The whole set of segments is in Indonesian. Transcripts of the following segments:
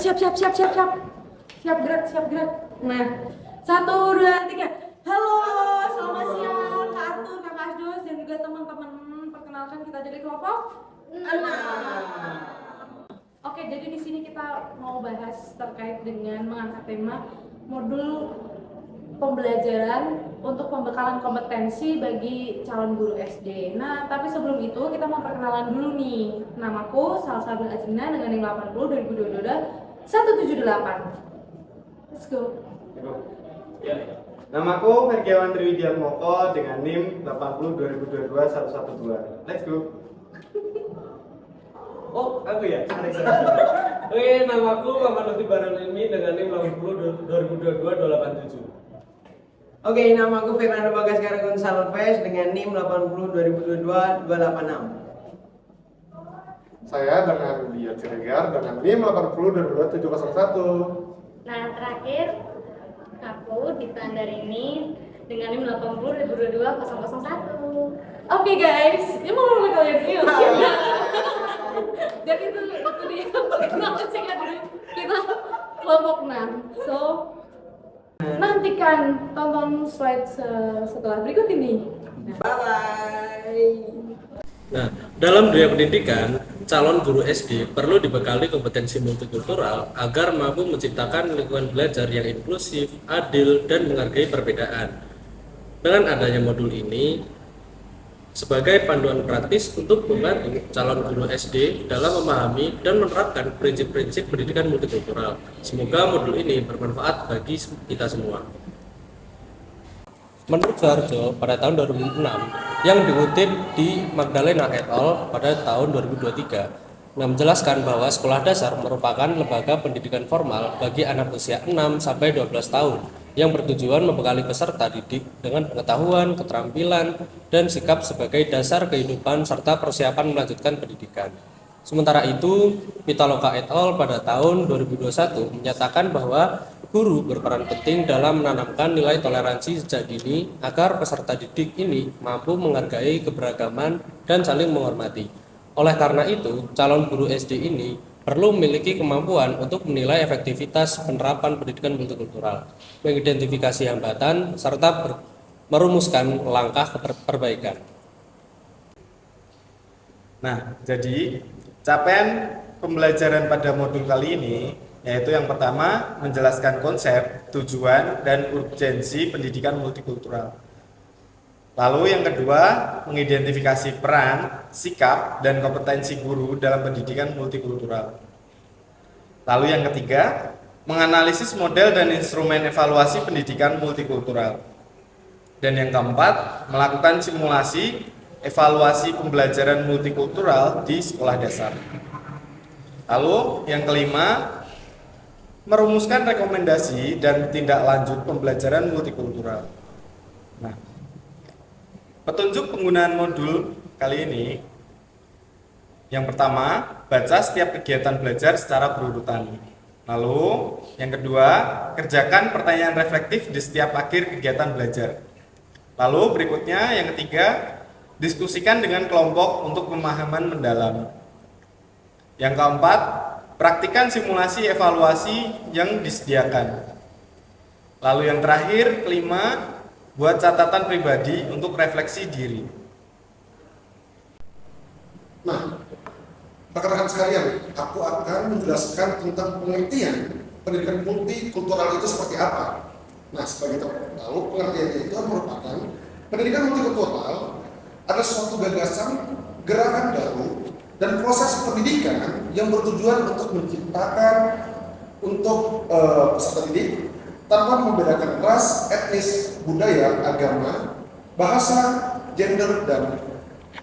Siap gerak. Nah, 1, 2, 3. Halo, selamat siang Kak Arthur, Kak Asdos, dan juga teman-teman. Perkenalkan kita dari kelompok 6. Oke, jadi di sini kita mau bahas terkait dengan mengangkat tema modul pembelajaran untuk pembekalan kompetensi bagi calon guru SD. Nah, tapi sebelum itu kita mau perkenalan dulu nih. Namaku Salsa Bil Azmina dengan NIM 80 2022 178. Let's go. Ya. Namaku Hergiawan Triwidian Moko dengan NIM 80 2022 112. Let's go. Oh, aku ya? Oke, namaku Muhammad Lutfi Baranilmi dengan NIM 80 2022 287. Oke, nama aku Fernando Bagaskara Gonçalves dengan NIM 80 2022 286. Saya dengan Dia Ciregar dengan NIM 80 2022 701. Nah, terakhir aku Dita Andarini dengan NIM 80 2022 001. Oke guys, ini mau mulai kalian ini. Dan itu dia perkenalan singkat dulu. Kita kelompok 6. So nantikan tonton slide setelah berikut ini. Bye-bye. Nah, dalam dunia pendidikan, calon guru SD perlu dibekali kompetensi multikultural agar mampu menciptakan lingkungan belajar yang inklusif, adil, dan menghargai perbedaan. Dengan adanya modul ini, sebagai panduan praktis untuk membantu calon guru SD dalam memahami dan menerapkan prinsip-prinsip pendidikan multikultural. Semoga modul ini bermanfaat bagi kita semua. Menurut Soeharto pada tahun 2006 yang dikutip di Magdalena et al. Pada tahun 2023 yang menjelaskan bahwa sekolah dasar merupakan lembaga pendidikan formal bagi anak usia 6 sampai 12 tahun yang bertujuan membekali peserta didik dengan pengetahuan, keterampilan, dan sikap sebagai dasar kehidupan serta persiapan melanjutkan pendidikan. Sementara itu, Pitaloka et al. Pada tahun 2021 menyatakan bahwa guru berperan penting dalam menanamkan nilai toleransi sejak dini agar peserta didik ini mampu menghargai keberagaman dan saling menghormati. Oleh karena itu, calon guru SD ini perlu memiliki kemampuan untuk menilai efektivitas penerapan pendidikan multikultural, mengidentifikasi hambatan, serta merumuskan langkah perbaikan. Nah, jadi capaian pembelajaran pada modul kali ini yaitu yang pertama menjelaskan konsep, tujuan, dan urgensi pendidikan multikultural. Lalu yang kedua mengidentifikasi peran, sikap, dan kompetensi guru dalam pendidikan multikultural. Lalu yang ketiga menganalisis model dan instrumen evaluasi pendidikan multikultural. Dan yang keempat melakukan simulasi evaluasi pembelajaran multikultural di sekolah dasar. Lalu yang kelima merumuskan rekomendasi dan tindak lanjut pembelajaran multikultural. Nah, petunjuk penggunaan modul kali ini, yang pertama, baca setiap kegiatan belajar secara berurutan. Lalu, yang kedua, kerjakan pertanyaan reflektif di setiap akhir kegiatan belajar. Lalu berikutnya, yang ketiga, diskusikan dengan kelompok untuk pemahaman mendalam. Yang keempat, praktikan simulasi evaluasi yang disediakan. Lalu yang terakhir, kelima, buat catatan pribadi untuk refleksi diri. Nah, rekan-rekan sekalian, aku akan menjelaskan tentang pengertian pendidikan multikultural itu seperti apa. Nah, sebagai kita tahu, pengertiannya itu merupakan pendidikan multikultural adalah suatu gagasan, gerakan baru, dan proses pendidikan yang bertujuan untuk menciptakan untuk peserta didik tanpa membedakan ras, etnis, budaya, agama, bahasa, gender, dan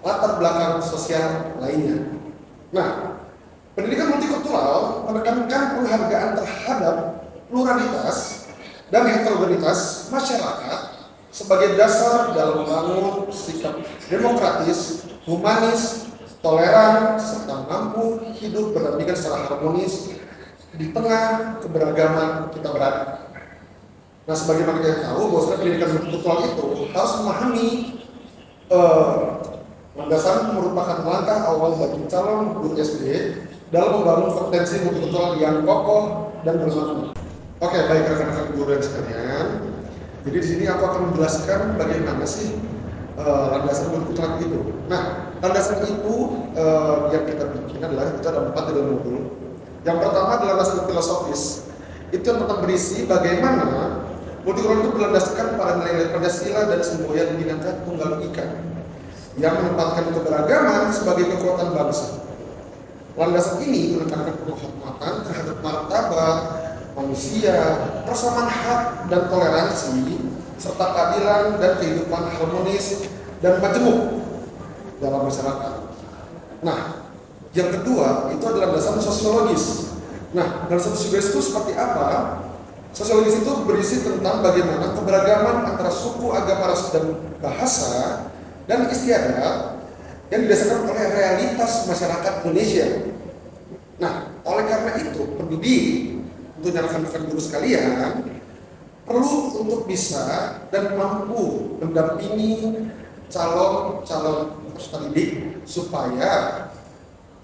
latar belakang sosial lainnya. Nah, pendidikan multikultural menekankan penghargaan terhadap pluralitas dan heterogenitas masyarakat sebagai dasar dalam membangun sikap demokratis, humanis, toleran, serta mampu hidup berdampingan secara harmonis di tengah keberagaman kita berada. Nah, sebagaimana kita tahu bahwa pendidikan multikultural itu harus memahami Landasan merupakan langkah awal bagi calon guru SD dalam membangun kompetensi multikultural yang kokoh dan bermakna. Oke, baik rekan-rekan guru dan sekalian. Jadi di sini aku akan menjelaskan bagaimana sih landasan multikultural itu. Nah, landasan itu yang kita bikin adalah kita ada 4 di dalam modul. Yang pertama adalah landasan filosofis. Itu yang tentang berisi bagaimana multikultural itu berlandaskan pada nilai-nilai Pancasila dan semboyan Bhinneka Tunggal Ika yang menempatkan keberagaman sebagai kekuatan bangsa. Landasan ini menekankan penghormatan terhadap martabat manusia, persamaan hak dan toleransi, serta keadilan dan kehidupan harmonis dan majemuk dalam masyarakat. Nah, yang kedua itu adalah landasan sosiologis. Nah, landasan sosiologis itu seperti apa? Sosiologis itu berisi tentang bagaimana keberagaman antara suku, agama, ras, dan bahasa dan istiadat yang didasarkan oleh realitas masyarakat Indonesia. Nah, oleh karena itu, pendidik untuk rekan-rekan guru sekalian perlu untuk bisa dan mampu mendampingi calon peserta didik supaya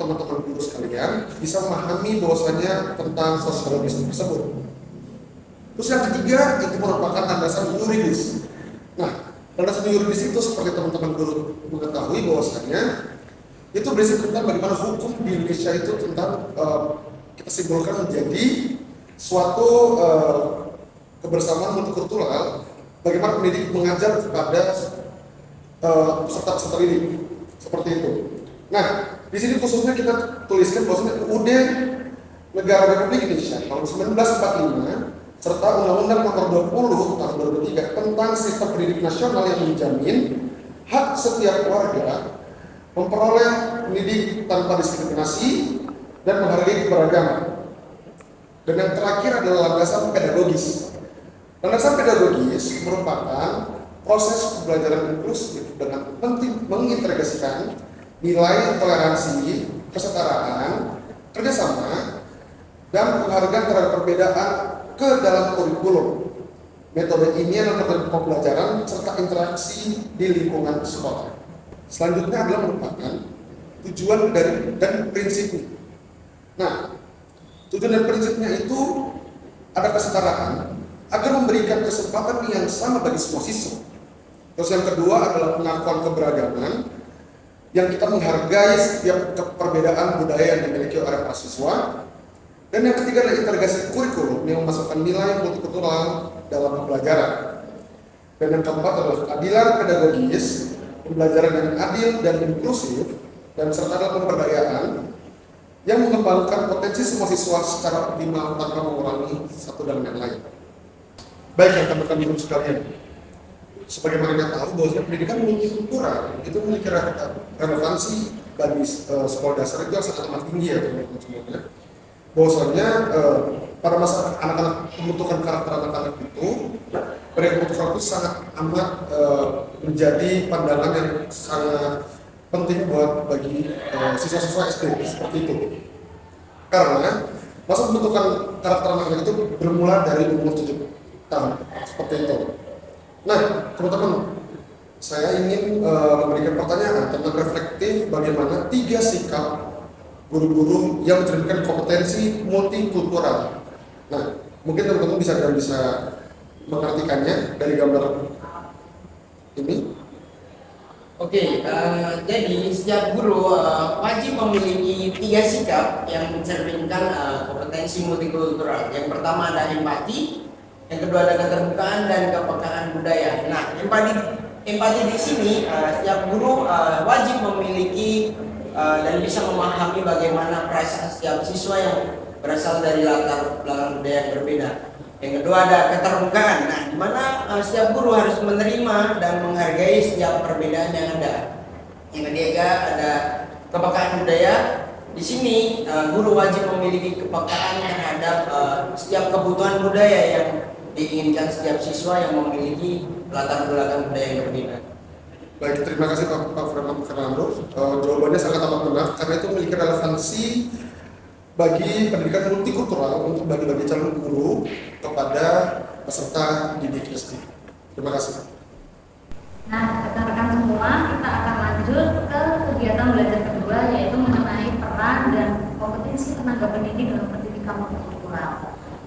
teman-teman guru sekalian bisa memahami bahwasanya tentang sosiologis tersebut. Terus yang ketiga itu merupakan landasan yuridis. Nah, landasan yuridis itu seperti teman-teman guru mengetahui bahwasanya itu berisi tentang bagaimana hukum di Indonesia itu tentang kita simpulkan menjadi suatu kebersamaan multikultural, bagaimana pendidik mengajar kepada peserta-peserta didik seperti itu. Nah, di sini khususnya kita tuliskan bahwasanya UUD Negara Republik Indonesia tahun 1945 serta Undang-Undang Nomor 20 tahun 2003 tentang Sistem Pendidik Nasional yang menjamin hak setiap warga memperoleh pendidik tanpa diskriminasi dan menghargai keberagaman. Dan yang terakhir adalah landasan pedagogis. Landasan pedagogis merupakan proses pembelajaran inklusif dengan penting mengintegrasikan nilai toleransi, kesetaraan, kerjasama, dan penghargaan terhadap perbedaan ke dalam kurikulum. Metode ini adalah metode pembelajaran serta interaksi di lingkungan sekolah. Selanjutnya adalah merupakan tujuan dari dan prinsipnya. Nah, tujuan dan prinsipnya itu ada kesetaraan agar memberikan kesempatan yang sama bagi semua siswa. Terus yang kedua adalah pengakuan keberagaman yang kita menghargai setiap perbedaan budaya yang dimiliki oleh para siswa. Dan yang ketiga adalah integrasi kurikulum yang memasukkan nilai multikultural dalam pembelajaran. Dan yang keempat adalah keadilan pedagogis, pembelajaran yang adil dan inklusif, dan serta adalah pemberdayaan yang mengembangkan potensi semua siswa secara optimal tanpa mengurangi satu dan yang lain. Baik rekan-rekan guru sekalian, sebagaimana kita tahu bahwa pendidikan multikultural itu memiliki relevansi bagi sekolah dasar itu sangat amat tinggi ya teman-teman semuanya. Bahwasanya pada masa anak-anak pembentukan karakter anak-anak itu, pendidikan multikultural itu sangat amat menjadi pandangan yang sangat penting buat bagi siswa-siswa SD seperti itu. Karena masa pembentukan karakter anak-anak itu bermula dari umur 7 tahun seperti itu. Nah, teman-teman, saya ingin memberikan pertanyaan tentang reflektif bagaimana 3 sikap guru-guru yang mencerminkan kompetensi multikultural. Nah, mungkin teman-teman bisa mengartikannya dari gambar ini. Oke, jadi setiap guru wajib memiliki 3 sikap yang mencerminkan kompetensi multikultural. Yang pertama ada empati, yang kedua ada keterbukaan dan kepekaan budaya. Nah, empati di sini setiap guru wajib memiliki dan bisa memahami bagaimana perasaan setiap siswa yang berasal dari latar belakang budaya yang berbeda. Yang kedua ada keterbukaan. Nah, di mana setiap guru harus menerima dan menghargai setiap perbedaan yang ada. Yang ketiga ada kepekaan budaya. Di sini guru wajib memiliki kepekaan terhadap setiap kebutuhan budaya yang diinginkan setiap siswa yang memiliki latar belakang budaya yang berbeda. Baik, terima kasih Pak Fernando. Jawabannya sangat amat benar karena itu memiliki relevansi bagi pendidikan multikultural untuk bagi-bagi calon guru kepada peserta didik SD. Terima kasih. Nah, rekan-rekan semua, kita akan lanjut ke tenaga pendidik dalam pendidikan multikultural.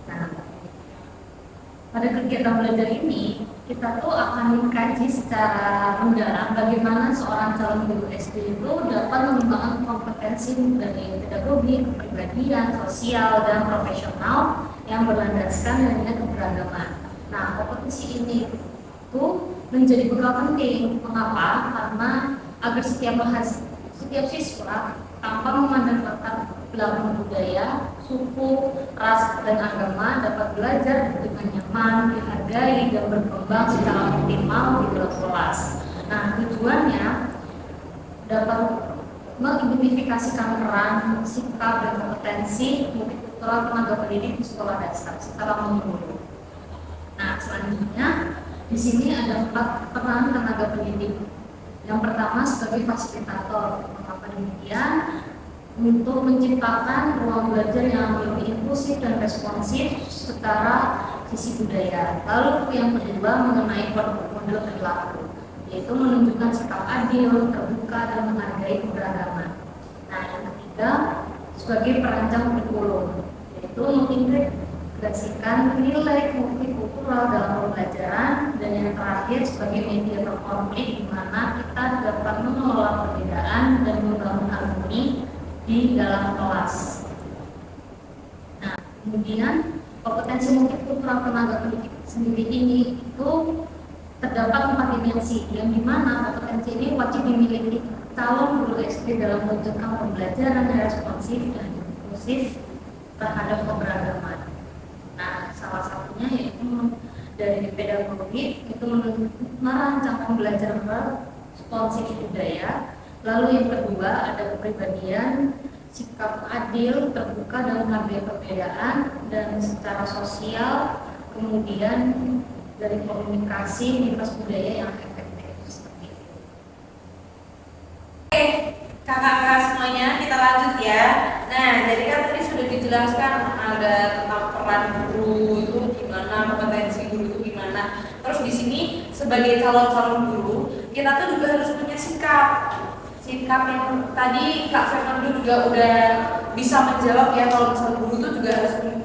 Nah, pada kegiatan belajar ini kita tuh akan mengkaji secara mendalam bagaimana seorang calon guru SD itu dapat mengembangkan kompetensi dari pedagogi, kepribadian, sosial, dan profesional yang berlandaskan dengan keberagaman. Nah, kompetensi ini itu menjadi bekal penting. Mengapa? Karena agar setiap siswa tanpa memandang latar belakang budaya, suku, ras, dan agama dapat belajar dengan nyaman, dihargai, dan berkembang secara optimal di dalam kelas. Nah, tujuannya dapat mengidentifikasikan peran, sikap, dan kompetensi multikultural tenaga pendidik di sekolah dasar secara menyeluruh. Nah, selanjutnya di sini ada 4 peran tenaga pendidik. Yang pertama sebagai fasilitator. Mengapa demikian? Untuk menciptakan ruang belajar yang lebih inklusif dan responsif secara sisi budaya. Lalu yang kedua mengenai model perilaku, yaitu menunjukkan sikap adil, terbuka, dan menghargai keberagaman. Nah, yang ketiga sebagai perancang kurikulum, yaitu mengintegrasikan nilai multikultural dalam pembelajaran, dan yang terakhir sebagai mediator konflik di mana kita dapat mengelola perbedaan dan membangun harmoni di dalam kelas. Nah, kemudian kompetensi multikultural tenaga pendidik sendiri ini itu terdapat 4 dimensi, yang dimana kompetensi ini wajib dimiliki calon guru SD dalam mewujudkan pembelajaran yang responsif dan inklusif terhadap keberagaman. Nah, salah satunya yaitu dari pedagogi itu merancang pembelajaran responsif budaya. Lalu yang kedua ada kepribadian, sikap adil, terbuka dan menghargai perbedaan, dan secara sosial, kemudian dari komunikasi lintas budaya yang efektif seperti itu. Oke, kakak-kakak semuanya kita lanjut ya. Nah, jadi kan tadi sudah dijelaskan ada tentang peran guru itu gimana, kompetensi guru itu gimana. Terus di sini sebagai calon-calon guru kita tuh juga harus punya sikap yang tadi Kak Fernando juga udah bisa menjawab ya, kalau misalnya guru tuh juga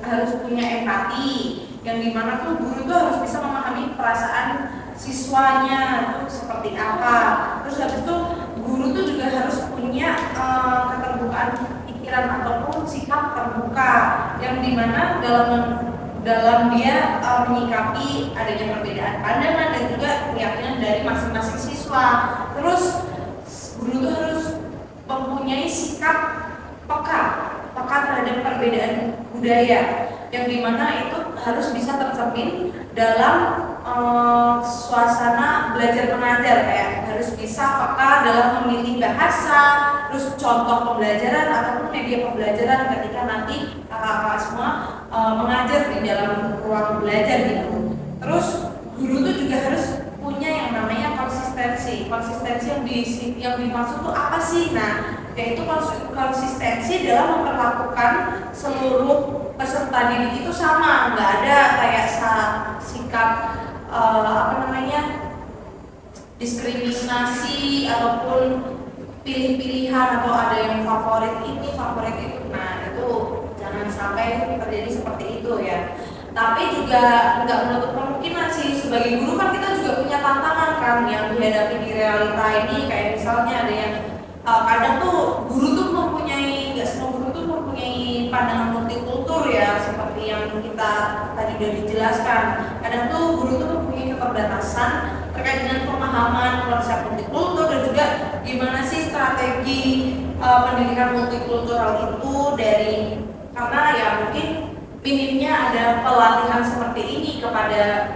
harus punya empati, yang dimana tuh guru tuh harus bisa memahami perasaan siswanya tuh seperti apa. Terus habis itu guru tuh juga harus punya keterbukaan pikiran ataupun sikap terbuka, yang dimana dalam dia menyikapi adanya perbedaan pandangan dan juga keyakinan dari masing-masing siswa. Terus guru itu harus mempunyai sikap peka terhadap perbedaan budaya, yang dimana itu harus bisa tercermin dalam suasana belajar mengajar, kayak harus bisa peka dalam memilih bahasa, terus contoh pembelajaran ataupun media pembelajaran ketika nanti kakak-kakak semua mengajar di dalam ruang belajar gitu. Terus guru itu juga harus punya yang namanya konsistensi yang dimaksud tuh apa sih? Nah, yaitu konsistensi dalam memperlakukan seluruh peserta didik itu sama, nggak ada kayak sikap diskriminasi ataupun pilih-pilihan atau ada yang favorit ini favorit itu. Nah, itu jangan sampai terjadi seperti itu ya. Tapi juga nggak menutup kemungkinan sih, sebagai guru kan kita juga punya tantangan kan yang dihadapi di realita ini. Kayak misalnya ada yang kadang tuh guru tuh nggak semua guru tuh mempunyai pandangan multikultur ya, seperti yang kita tadi udah dijelaskan. Kadang tuh guru tuh mempunyai keterbatasan terkait dengan pemahaman konsep multikultur, dan juga gimana sih strategi pendidikan multikultural itu karena ya mungkin minimnya ada pelatihan seperti ini kepada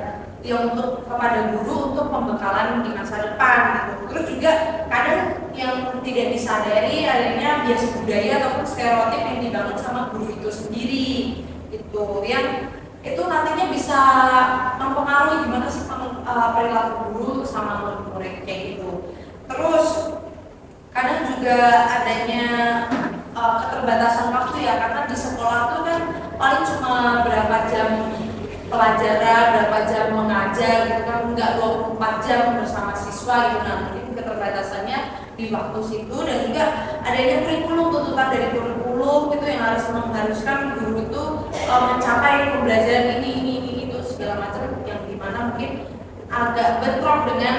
guru untuk pembekalan di masa depan gitu. Terus juga kadang yang tidak disadari adanya bias budaya ataupun stereotip yang dibangun sama guru itu sendiri itu, yang itu nantinya bisa mempengaruhi gimana sih perilaku guru sama murid kayak gitu. Terus kadang juga adanya keterbatasan waktu ya, karena di sekolah tuh kan paling cuma berapa jam pelajaran, berapa jam mengajar gitu kan, nggak 24 jam bersama siswa gitu. Nah, mungkin keterbatasannya di waktu situ, dan juga adanya kurikulum, tuntutan dari kurikulum gitu yang harus mengharuskan guru itu mencapai pembelajaran ini itu segala macam yang dimana mungkin agak bentrok dengan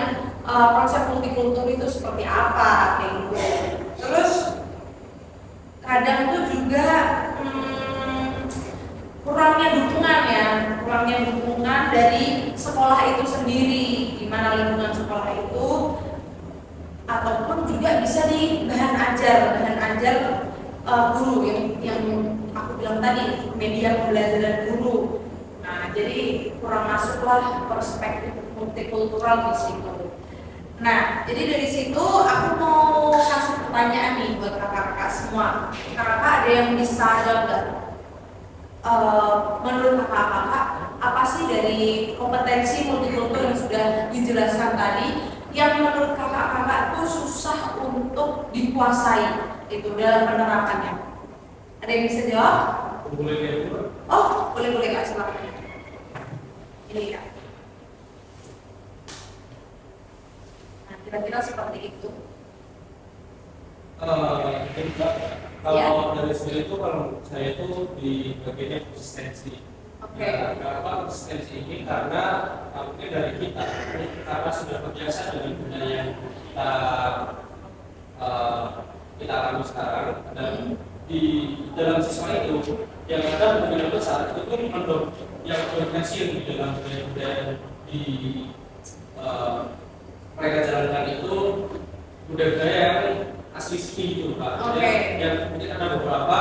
konsep multikultur itu seperti apa kayak gitu. Terus kadang tuh juga kurangnya dukungan dari sekolah itu sendiri, di mana lingkungan sekolah itu ataupun juga bisa di bahan ajar guru yang aku bilang tadi, media pembelajaran guru. Nah, jadi kurang masuklah perspektif multikultural di situ. Nah, jadi dari situ aku mau kasih pertanyaan nih buat kakak-kakak semua. Kakak ada yang bisa jawab nggak? Menurut kakak-kakak, apa sih dari kompetensi multikultur yang sudah dijelaskan tadi yang menurut kakak-kakak tuh susah untuk dikuasai itu dalam penerapannya? Ada yang bisa jawab? Boleh dulu. Oh, boleh Kak, silakan. Ini Kak. Nah, kira-kira seperti itu. Kalau dari sini itu kalau saya itu di bagiannya konsistensi. Oke. Kenapa konsistensi ini? Karena mungkin dari kita, karena sudah terbiasa dengan budaya yang kita alami sekarang, dan di dalam siswa itu yang ada kemungkinan besar itu pun yang berpensiun di dalam budaya di mereka jalankan itu budaya yang asli sini gitu Pak. Yang mungkin ada beberapa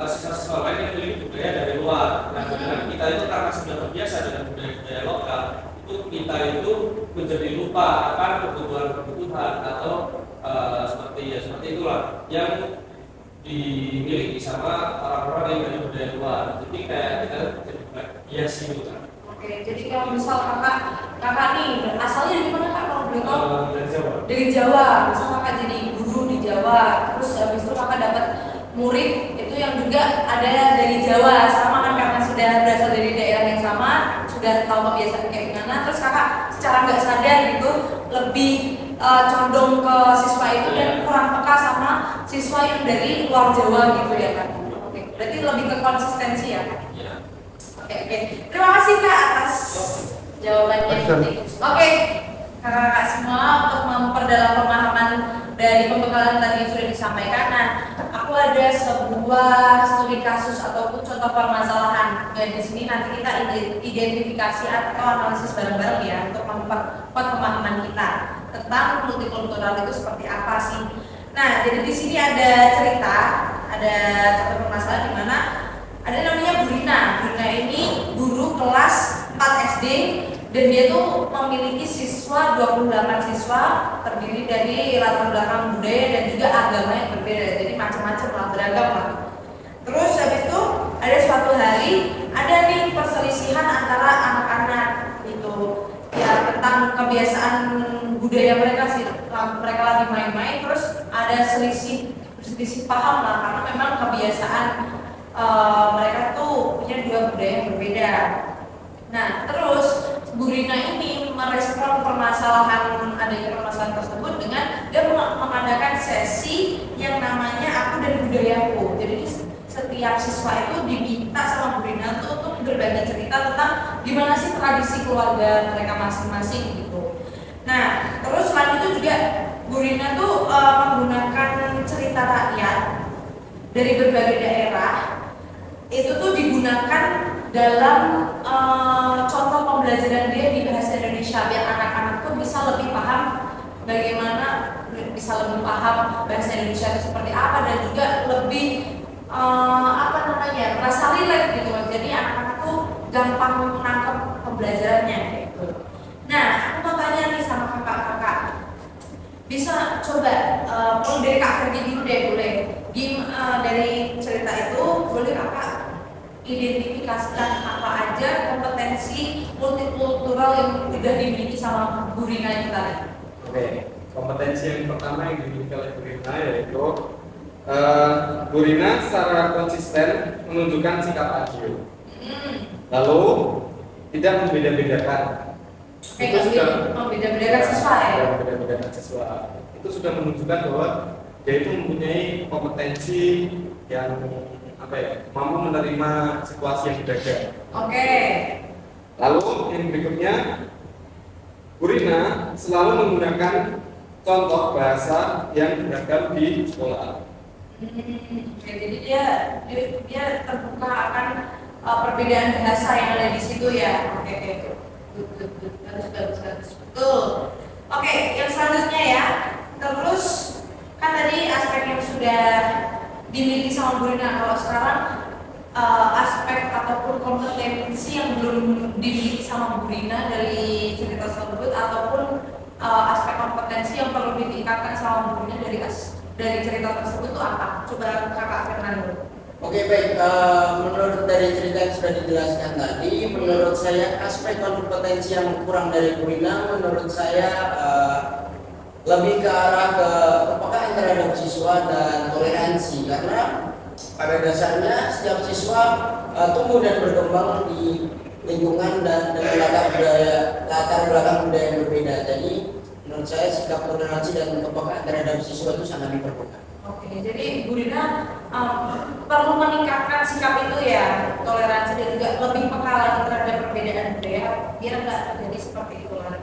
siswa-siswa lain yang memiliki budaya dari luar. Nah, dengan kita itu karena sudah terbiasa dengan budaya lokal, itu kita itu menjadi lupa akan kebutuhan atau seperti itulah yang dimiliki sama orang-orang yang dari budaya luar. Jadi kayak kita jadi bias gitu kan. Oke, jadi kalau misal kakak nih asalnya dari mana Kak kalau boleh tahu? Dari Jawa. Dari Jawa. Misal kakak jadi guru di Jawa, terus habis itu kakak dapat murid itu yang juga ada dari Jawa, sama kan karena sudah berasal dari daerah yang sama, sudah tahu kebiasaan kayak gimana, terus kakak secara nggak sadar gitu lebih condong ke siswa itu dan kurang peka sama siswa yang dari luar Jawa gitu ya Kak. Oke, berarti lebih ke konsistensi ya Kak. Oke. Terima kasih Kak atas jawabannya. Oke, kakak-kakak semua untuk memperdalam pemahaman dari pembekalan tadi yang sudah disampaikan. Nah, aku ada sebuah studi kasus ataupun contoh permasalahan. Dan di sini nanti kita identifikasi atau analisis bareng-bareng ya untuk memperkuat pemahaman kita tentang multikultural itu seperti apa sih. Nah, jadi di sini ada cerita, ada contoh permasalahan di mana ada namanya Bu Rina. Bu Rina ini guru kelas 4 SD dan dia tuh memiliki siswa 28 siswa terdiri dari latar belakang budaya dan juga agama yang berbeda. Jadi macam-macam lah, beragam lah. Terus habis itu ada suatu hari ada nih perselisihan antara anak-anak gitu. Ya tentang kebiasaan budaya mereka sih. Mereka lagi main-main terus ada selisih paham lah karena memang kebiasaan mereka tuh punya dua budaya yang berbeda. Nah, terus Bu Rina ini merespon adanya permasalahan tersebut dengan dia mengadakan sesi yang namanya Aku dan Budayaku. Jadi setiap siswa itu diminta sama Bu Rina tuh untuk berbagi cerita tentang gimana sih tradisi keluarga mereka masing-masing gitu. Nah, terus selain itu juga Bu Rina tuh menggunakan cerita rakyat dari berbagai daerah. Itu tuh digunakan dalam contoh pembelajaran dia di bahasa Indonesia biar anak-anak tuh bisa lebih paham bagaimana bisa lebih paham bahasa Indonesia itu seperti apa dan juga lebih merasa relate gitu. Jadi anak-anak tuh gampang menangkap pembelajarannya gitu. Nah, aku mau tanya nih sama kakak-kakak, bisa coba mulai dari Kak Ferdi dulu deh boleh. Dari cerita itu boleh kakak identifikasikan apa aja kompetensi multikultural yang sudah dimiliki sama Bu Rina itu tadi. Oke, kompetensi yang pertama yang dimiliki oleh Bu Rina yaitu Bu Rina secara konsisten menunjukkan sikap adil. Lalu tidak membeda-bedakan. Itu sudah membeda-bedakan siswa ya. Membeda-bedakan siswa. Itu sudah menunjukkan bahwa dia itu mempunyai kompetensi yang mampu menerima situasi yang berbeda. Oke. Lalu yang berikutnya, Bu Rina selalu menggunakan contoh bahasa yang beragam di sekolah. Jadi dia terbuka akan perbedaan bahasa yang ada di situ ya. Oke. Bagus. Betul. Oke, yang selanjutnya ya. Terus kan tadi aspek yang sudah dimiliki sama Bu Rina. Kalau sekarang aspek ataupun kompetensi yang belum dimiliki sama Bu Rina dari cerita tersebut, ataupun aspek kompetensi yang perlu ditingkatkan sama Bu Rina dari cerita tersebut itu apa? Coba Kakak Fernando. Oke, baik. Menurut dari cerita yang sudah dijelaskan tadi, menurut saya aspek kompetensi yang kurang dari Bu Rina, menurut saya lebih ke arah kepekaan terhadap siswa dan toleransi, karena pada dasarnya setiap siswa tumbuh dan berkembang di lingkungan dan dengan latar belakang budaya yang berbeda. Jadi menurut saya sikap toleransi dan kepekaan terhadap siswa itu sangat diperlukan. Oke, jadi Bu Rina perlu meningkatkan sikap itu ya, toleransi dan juga lebih peka lagi terhadap perbedaan budaya, biar nggak terjadi seperti itu lagi.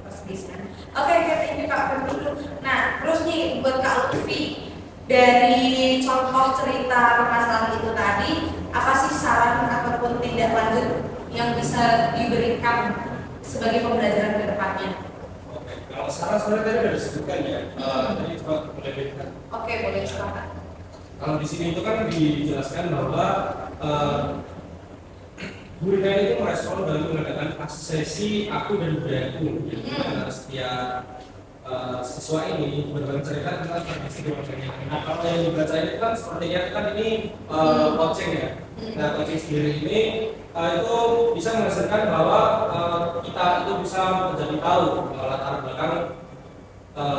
Perselisihan. Oke, thank you Kak Ferdi. Nah, terus nih buat Kak Lutfi, dari contoh cerita permasalahan itu tadi, apa sih saran ataupun tindak lanjut yang bisa diberikan sebagai pembelajaran ke depannya? Oke, kalau saran sebenarnya tadi sudah disebutkan ya. Tadi coba boleh berikan. Oke, boleh silakan. Kalau di sini itu kan dijelaskan bahwa Bu Rina itu merespon dalam mengadakan sesi aku dan budayaku, yang dimana setiap siswa ini berbagi cerita tentang tradisi keluarganya. Nah, kalau yang dibaca ini kan sepertinya kan ini coaching ya. Nah, coaching sendiri ini itu bisa menghasilkan bahwa kita itu bisa menjadi tahu latar belakang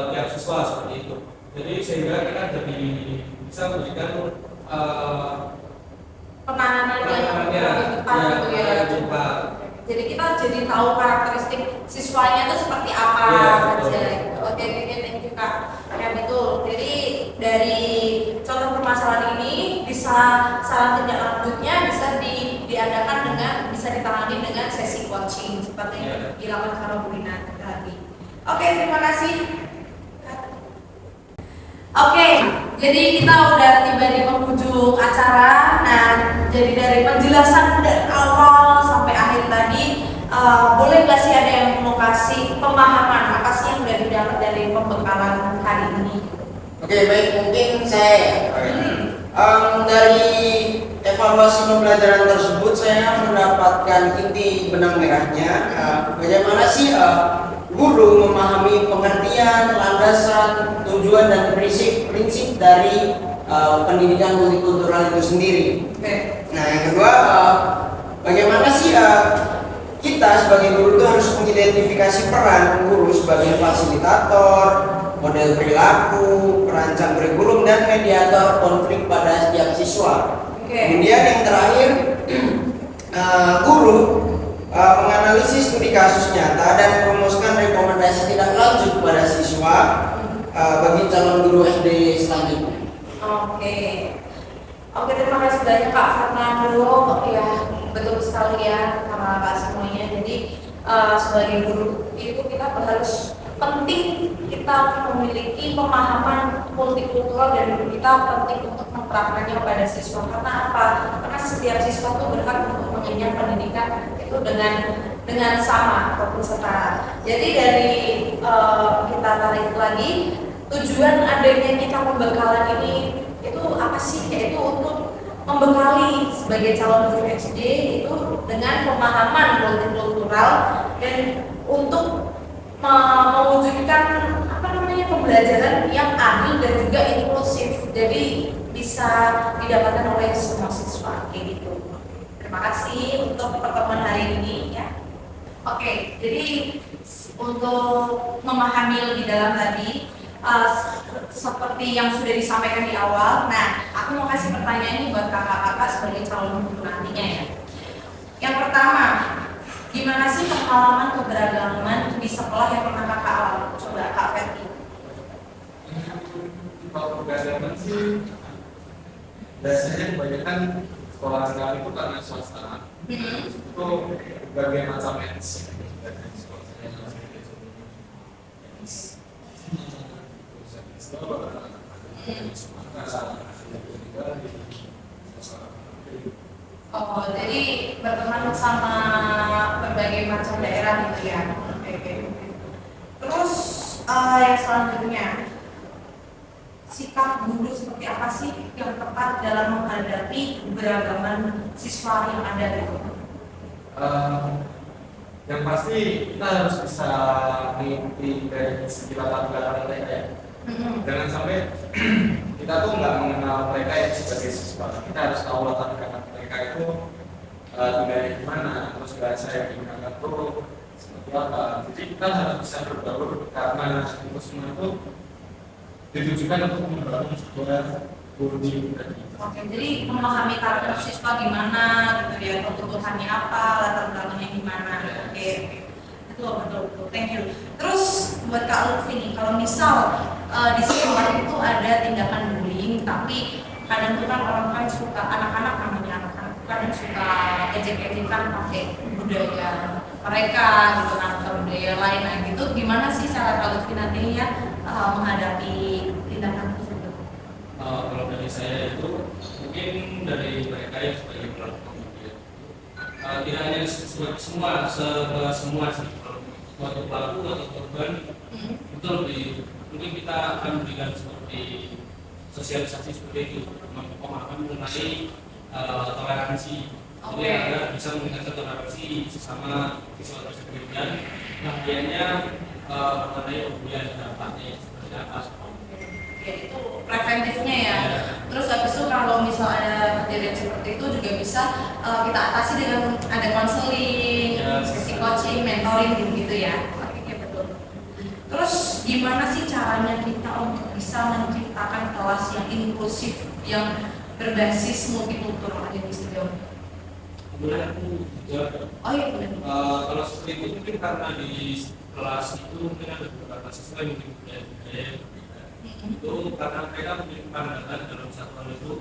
tiap siswa seperti itu. Jadi sehingga kita jadi bisa memberikan penanganan yang lebih tepat gitu ya. Jadi kita jadi tahu karakteristik siswanya itu seperti apa saja. Oke, thank you Kak. Ya betul. Jadi dari contoh permasalahan ini bisa saran tindak lanjutnya bisa diadakan dengan bisa ditangani dengan sesi coaching seperti yang dilakukan sama Bu Rina tadi. Oke, terima kasih. Oke, jadi kita udah tiba di penghujung acara. Nah, jadi dari penjelasan dari awal sampai akhir tadi, boleh nggak sih ada yang mau kasih pemahaman apa sih yang udah didapat dari pembekalan hari ini? Oke, baik, mungkin saya dari evaluasi pembelajaran tersebut saya mendapatkan inti benang merahnya. Bagaimana sih guru memahami pengertian, landasan, tujuan dan prinsip dari pendidikan multikultural itu sendiri. Nah, yang kedua, bagaimana sih kita sebagai guru itu harus mengidentifikasi peran guru sebagai fasilitator, model perilaku, perancang kurikulum dan mediator konflik pada setiap siswa. Kemudian yang terakhir, guru menganalisis studi kasus nyata dan merumuskan rekomendasi tindak lanjut kepada siswa bagi calon guru SD selanjutnya. Oke, terima kasih banyak Kak Fernando. Ya, betul sekali ya Kakak semuanya. Jadi sebagai guru itu kita harus penting kita memiliki pemahaman multikultural dan kita penting untuk menerapkannya pada siswa. Karena apa? Karena setiap siswa itu berhak untuk mengenyam pendidikan itu dengan sama ataupun setara. Jadi dari kita tarik lagi tujuan adanya kita pembekalan ini itu apa sih? Yaitu untuk membekali sebagai calon guru SD itu dengan pemahaman multikultural dan untuk mewujudkan pembelajaran yang adil dan juga inklusif, jadi bisa didapatkan oleh semua siswa kayak gitu. Terima kasih untuk pertemuan hari ini ya. Oke, jadi untuk memahami lebih dalam tadi seperti yang sudah disampaikan di awal. Nah, aku mau kasih pertanyaan ini buat kakak-kakak sebagai calon guru nantinya ya. Yang pertama, gimana sih pengalaman keberagaman di sekolah yang pernah kakak alami? Coba Kak Ferdi. Kalau keberagaman sih biasanya kebanyakan sekolah sekarang itu karena swasta itu berbagai macam mens. Oh, jadi berteman sama berbagai macam daerah gitu ya. Oke. Terus yang selanjutnya, sikap guru seperti apa sih yang tepat dalam menghadapi keberagaman siswa yang ada gitu? Yang pasti kita harus bisa mengikuti dari segi latar belakang mereka ya. Jangan sampai kita tuh nggak mengenal mereka yang sebagai siswa. Kita harus tahu latar belakang mereka itu budaya gimana, terus bahasa yang digunakan tuh seperti apa. Jadi kita harus bisa berbaur karena itu semua itu ditujukan untuk membangun sebuah bonding tadi. Oke, jadi memahami karakter siswa gimana gitu ya, kebutuhannya apa, latar belakangnya gimana. Oke. Betul. Thank you. Terus buat Kak Lutfi nih, kalau misal di sekolah itu ada tindakan bullying, tapi kadang tuh kan orang kan suka, anak-anak namanya anak-anak kadang suka ejek-ejekan pakai budaya mereka gitu kan, atau budaya lain. Nah gitu, gimana sih cara Kak Lutfi nantinya menghadapi tindakan tersebut? Kalau dari saya itu mungkin dari mereka yang sebagai pelaku media, tidak hanya semua sih, untuk pelaku atau korban itu lebih mungkin kita akan berikan seperti sosialisasi seperti itu, pemahaman mengenai toleransi. Jadi agar bisa meningkatkan toleransi sesama siswa tersebut dan bagiannya mengenai kemudian dampaknya seperti apa. Ya, itu preventifnya ya. Terus habis itu kalau misal ada kejadian seperti itu juga bisa kita atasi dengan ada konseling, sesi coaching, mentoring gitu ya. Oke, betul. Terus gimana sih caranya kita untuk bisa menciptakan kelas yang inklusif, yang berbasis multikultural aja di studio? Kemudian aku juga Oh iya benar. kalau seperti itu mungkin karena di kelas itu mungkin ada beberapa siswa yang mungkin budaya itu karena mereka memiliki pandangan dalam satuan itu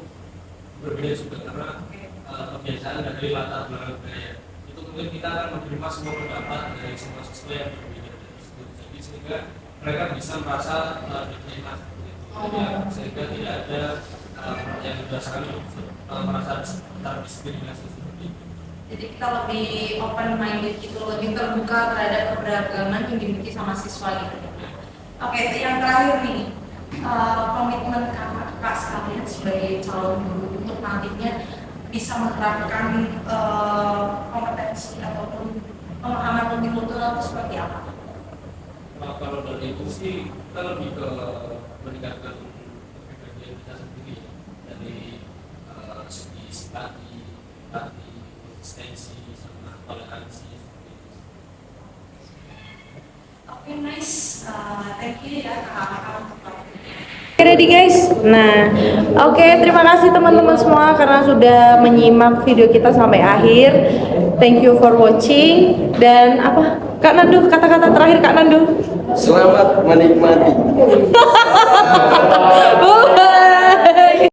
berbeda juga karena kebiasaan dari latar belakang budaya itu mungkin kita akan menerima semua pendapat dari semua siswa yang berbeda dari situ, jadi sehingga mereka bisa merasa diterima seperti itu. Sehingga tidak ada yang berdasarkan merasa terdiskriminasi seperti itu. Jadi kita lebih open minded gitu, lebih terbuka terhadap keberagaman yang dimiliki sama siswa gitu. Oke, yang terakhir nih, komitmen kakak sekalian sebagai calon guru untuk nantinya bisa menerapkan kompetensi ataupun pemahaman multikultural itu seperti apa? Kalau dari itu sih kita lebih ke meningkatkan kepribadian kita sendiri ya. Dari segi simpati, konsistensi, sama toleransi. Oke, nice. Thank you ya kakak untuk waktunya. Ready guys? Nah, oke, terima kasih teman-teman semua karena sudah menyimak video kita sampai akhir. Thank you for watching. Dan apa? Kak Nandu, kata-kata terakhir Kak Nandu. Selamat menikmati. Bukan.